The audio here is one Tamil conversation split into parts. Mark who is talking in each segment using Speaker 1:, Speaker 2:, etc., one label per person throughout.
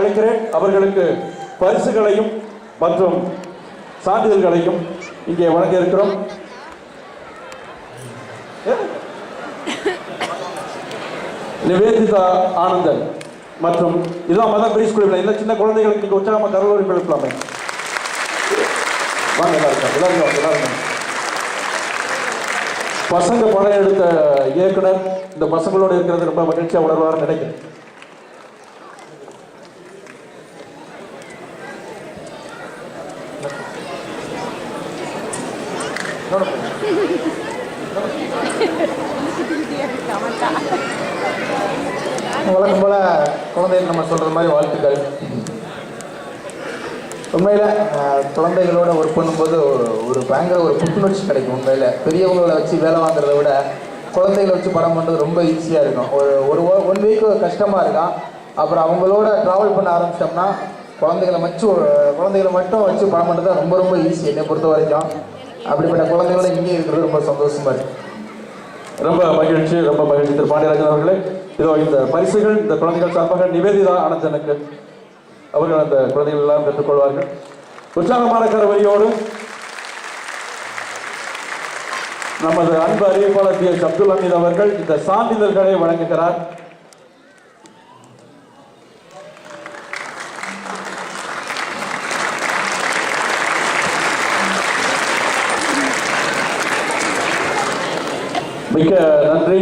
Speaker 1: அழைக்கிறேன். அவர்களுக்கு பரிசுகளையும் மற்றும் சான்றிதழ்களையும் இங்கே வழங்க இருக்கிறோம். நிவேதிதா ஆனந்தன் மற்றும் இதான் மதம் பிரி ஸ்கூல் இந்த சின்ன குழந்தைகளுக்கு இங்கே உற்சாகமாக கரலோரி எழுப்பலாமே. வாங்க எல்லாரும் பசங்க படம் எடுத்த இயக்குனர் இந்த பசங்களோடு இருக்கிறது ரொம்ப மகிழ்ச்சியா உணர்வார் நினைக்கிறேன்.
Speaker 2: வழக்கம் போல குழந்தைகள் நம்ம சொல்ற மாதிரி வாழ்த்துக்கள். உண்மையில குழந்தைகளோட ஒர்க் பண்ணும்போது ஒரு பயங்கர ஒரு புத்துணர்ச்சி கிடைக்கும். உண்மையில பெரியவங்களை வச்சு வேலை வாங்குறத விட குழந்தைகளை வச்சு படம் பண்ணுறது ரொம்ப ஈஸியாக இருக்கும். ஒரு 1 வீக் கஷ்டமாக இருக்கும். அப்புறம் அவங்களோட ட்ராவல் பண்ண ஆரம்பிச்சிட்டோம்னா குழந்தைகளை மட்டும் வச்சு படம் பண்ணுறது ரொம்ப ரொம்ப ஈஸி என்னை பொறுத்த வரைக்கும். அப்படிப்பட்ட குழந்தைகளோட இங்கே இருக்கிறது ரொம்ப சந்தோஷமா இருக்கு.
Speaker 1: ரொம்ப மகிழ்ச்சி திரு பாண்டியராஜன் அவர்களே. இதோ இந்த பரிசுகள் இந்த குழந்தைகள் சார்பாக நிவேதிதா ஆனந்தனுக்கு அவர்கள் அந்த குழந்தைகள் எல்லாம் பெற்றுக்கொள்வார்கள். உற்சாகமான கரவரியோடு நமது அன்பு அறிவிப்பாளர் டி எச் அப்துல் ஹமீத் அவர்கள் இந்த சான்றிதழ்களை வழங்குகிறார். மிக்க நன்றி.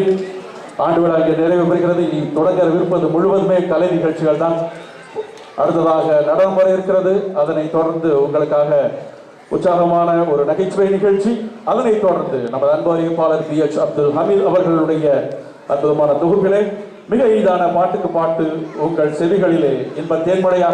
Speaker 1: ஆண்டு விழா இங்கே நிறைவு பெறுகிறது. இனி தொடங்கவிருப்பது முழுவதுமே கலை நிகழ்ச்சிகள் தான். அடுத்ததாக நடனம் வர இருக்கிறது. அதனை தொடர்ந்து உங்களுக்காக உற்சாகமான ஒரு நகைச்சுவை நிகழ்ச்சி. அதனை தொடர்ந்து நமது அன்பு அறிவிப்பாளர் டி எச் அப்துல் ஹமீத் அவர்களுடைய அற்புதமான தொகுப்பிலே மிக எளிதான பாட்டுக்கு பாட்டு உங்கள் செவிகளிலே இன்ப தேன்மழையாக